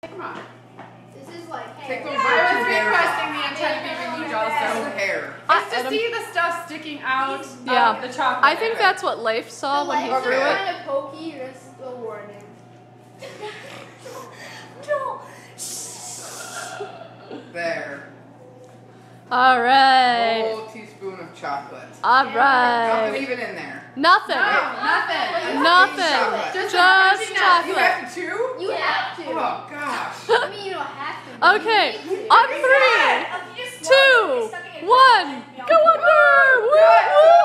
Come on. This is like hair. Take those I was requesting the antenna be removed also. Hair. It's to see the stuff sticking out of the chocolate. I think that's what Leif saw when he threw it. Kind of pokey, just a warning. No. There. All right. A whole teaspoon of chocolate. All right. Nothing even in there. Nothing. No, nothing. Nothing. Just Just chocolate. You have to chew? You have to. Oh gosh. I mean, you don't have to. Okay. You need to. On 3, 2, 1. Go under. Woo!